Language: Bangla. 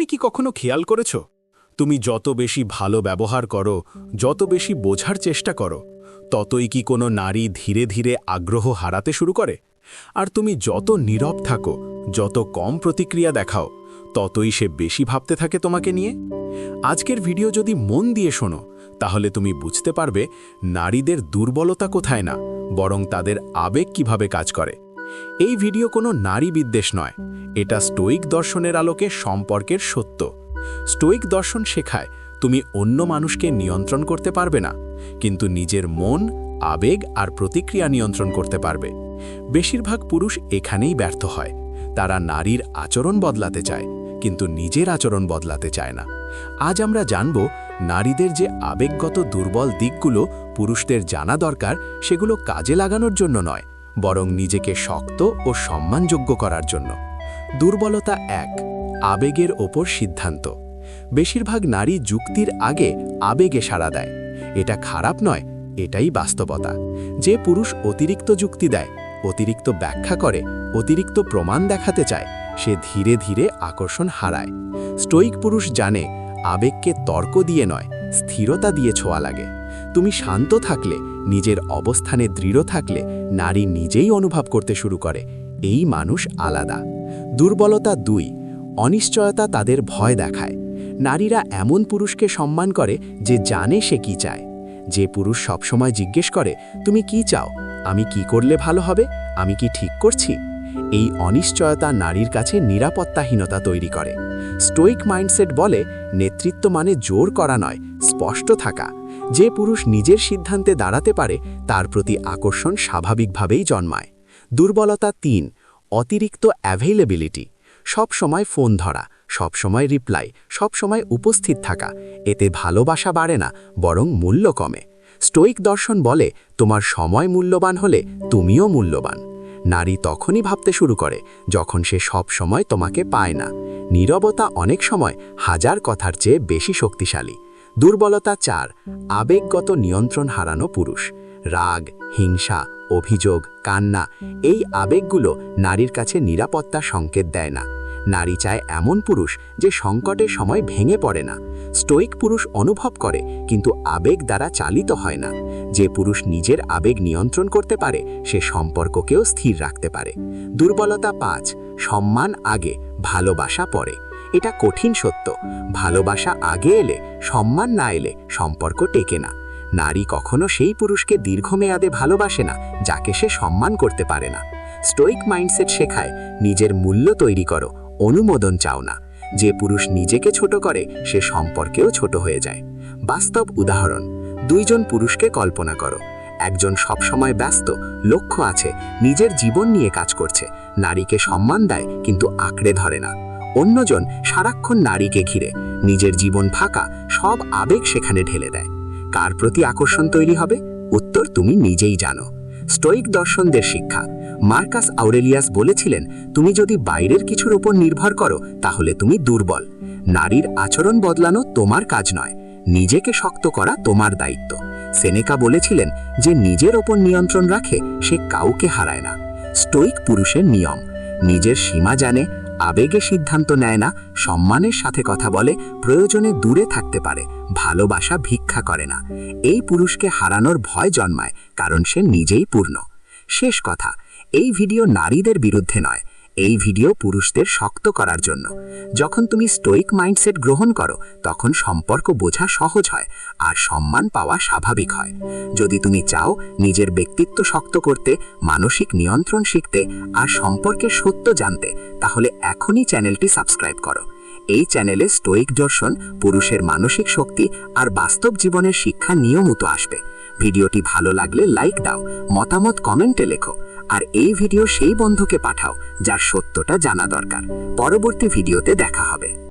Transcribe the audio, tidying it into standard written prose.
তুমি কি কখনো খেয়াল করেছ তুমি যত বেশি ভালো ব্যবহার করো, যত বেশি বোঝার চেষ্টা করো, ততই কি কোনো নারী ধীরে ধীরে আগ্রহ হারাতে শুরু করে? আর তুমি যত নীরব থাকো, যত কম প্রতিক্রিয়া দেখাও, ততই সে বেশি ভাবতে থাকে তোমাকে নিয়ে। আজকের ভিডিও যদি মন দিয়ে শোনো, তাহলে তুমি বুঝতে পারবে নারীদের দুর্বলতা কোথায় না, বরং তাদের আবেগ কিভাবে কাজ করে। এই ভিডিও কোনো নারী বিদ্বেষ নয়, এটা স্টোইক দর্শনের আলোকে সম্পর্কের সত্য। স্টোইক দর্শন শেখায় তুমি অন্য মানুষকে নিয়ন্ত্রণ করতে পারবে না, কিন্তু নিজের মন, আবেগ আর প্রতিক্রিয়া নিয়ন্ত্রণ করতে পারবে। বেশিরভাগ পুরুষ এখানেই ব্যর্থ হয়। তারা নারীর আচরণ বদলাতে চায়, কিন্তু নিজের আচরণ বদলাতে চায় না। আজ আমরা জানব নারীদের যে আবেগগত দুর্বল দিকগুলো পুরুষদের জানা দরকার, সেগুলো কাজে লাগানোর জন্য নয়, বরং নিজেকে শক্ত ও সম্মানযোগ্য করার জন্য। দুর্বলতা 1, আবেগের ওপর সিদ্ধান্ত। বেশিরভাগ নারী যুক্তির আগে আবেগে সাড়া দেয়। এটা খারাপ নয়, এটাই বাস্তবতা। যে পুরুষ অতিরিক্ত যুক্তি দেয়, অতিরিক্ত ব্যাখ্যা করে, অতিরিক্ত প্রমাণ দেখাতে চায়, সে ধীরে ধীরে আকর্ষণ হারায়। স্টোইক পুরুষ জানে আবেগকে তর্ক দিয়ে নয়, স্থিরতা দিয়ে ছোঁয়া লাগে। তুমি শান্ত থাকলে, নিজের অবস্থানে দৃঢ় থাকলে, নারী নিজেই অনুভব করতে শুরু করে এই মানুষ আলাদা। দুর্বলতা 2, অনিশ্চয়তা তাদের ভয় দেখায়। নারীরা এমন পুরুষকে সম্মান করে যে জানে সে কি চায়। যে পুরুষ সবসময় জিজ্ঞেস করে, তুমি কি চাও, আমি কি করলে ভালো হবে, আমি কি ঠিক করছি? এই অনিশ্চয়তা নারীর কাছে নিরাপত্তাহীনতা তৈরি করে। স্টোইক মাইন্ডসেট বলে, নেতৃত্ব মানে জোর করা নয়, স্পষ্ট থাকা। যে পুরুষ নিজের সিদ্ধান্তে দাঁড়াতে পারে, তার প্রতি আকর্ষণ স্বাভাবিকভাবেই জন্মায়। দুর্বলতা 3, অতিরিক্ত অ্যাভেইলেবিলিটি। সব সময় ফোন ধরা, সব সময় রিপ্লাই, সব সময় উপস্থিত থাকা। এতে ভালোবাসা বাড়ে না, বরং মূল্য কমে। স্টোইক দর্শন বলে, তোমার সময় মূল্যবান হলে তুমিও মূল্যবান। নারী তখনই ভাবতে শুরু করে যখন সে সব সময় তোমাকে পায় না। নীরবতা অনেক সময় হাজার কথার চেয়ে বেশি শক্তিশালী। দুর্বলতা 4, আবেগগত নিয়ন্ত্রণ হারানো পুরুষ। রাগ, হিংসা, অভিযোগ, কান্না, এই আবেগগুলো নারীর কাছে নিরাপত্তা সংকেত দেয় না। নারী চায় এমন পুরুষ যে সংকটের সময় ভেঙে পড়ে না। স্টোইক পুরুষ অনুভব করে, কিন্তু আবেগ দ্বারা চালিত হয় না। যে পুরুষ নিজের আবেগ নিয়ন্ত্রণ করতে পারে, সে সম্পর্ককেও স্থির রাখতে পারে। দুর্বলতা 5, সম্মান আগে, ভালোবাসা পরে। এটা কঠিন সত্য। ভালোবাসা আগে এলে, সম্মান না এলে সম্পর্ক টেকে না। নারী কখনো সেই পুরুষকে দীর্ঘমেয়াদে ভালোবাসে না যাকে সে সম্মান করতে পারে না। স্টোইক মাইন্ডসেট শেখায়, নিজের মূল্য তৈরি করো, অনুমোদন চাও না। যে পুরুষ নিজেকে ছোট করে, সে সম্পর্কেও ছোট হয়ে যায়। বাস্তব উদাহরণ, 2 জন পুরুষকে কল্পনা করো। একজন সবসময় ব্যস্ত, লক্ষ্য আছে, নিজের জীবন নিয়ে কাজ করছে, নারীকে সম্মান দেয় কিন্তু আঁকড়ে ধরে না। অন্যজন সারাক্ষণ নারীকে ঘিরে, নিজের জীবন ফাঁকা, সব আবেগ সেখানে ঢেলে দেয়। কার প্রতি আকর্ষণ তৈরি হবে? উত্তর তুমি নিজেই জানো। স্টোইক দর্শনদের শিক্ষা। মার্কাস আউরেলিয়াস বলেছিলেন, তুমি যদি বাইরের কিছুর উপর নির্ভর করো, তাহলে তুমি দুর্বল। নারীর আচরণ বদলানো তোমার কাজ নয়, নিজেকে শক্ত করা তোমার দায়িত্ব। সেনেকা বলেছিলেন, যে নিজের ওপর নিয়ন্ত্রণ রাখে, সে কাউকে হারায় না। স্টোইক পুরুষের নিয়ম, নিজের সীমা জানে, আবেগে সিদ্ধান্ত নেয় না, সম্মানের সাথে কথা বলে, প্রয়োজনে দূরে থাকতে পারে, ভালোবাসা ভিক্ষা করে না। এই পুরুষকে হারানোর ভয় জন্মায়, কারণ সে নিজেই পূর্ণ। শেষ কথা, এই ভিডিও নারীদের বিরুদ্ধে নয়, এই ভিডিও পুরুষদের শক্ত করার জন্য। যখন তুমি স্টোইক মাইন্ডসেট গ্রহণ করো, তখন সম্পর্ক বোঝা সহজ হয় আর সম্মান পাওয়া স্বাভাবিক হয়। যদি তুমি চাও নিজের ব্যক্তিত্ব শক্ত করতে, মানসিক নিয়ন্ত্রণ শিখতে আর সম্পর্কের সত্য জানতে, তাহলে এখনই চ্যানেলটি সাবস্ক্রাইব করো। এই চ্যানেলে স্টোইক দর্শন, পুরুষের মানসিক শক্তি আর বাস্তব জীবনের শিক্ষা নিয়মিত আসবে। ভিডিওটি ভালো লাগলে লাইক দাও, মতামত কমেন্টে লেখো, আর এই ভিডিও সেই বন্ধুকে পাঠাও যার সত্যটা জানা দরকার। পরবর্তী ভিডিওতে দেখা হবে।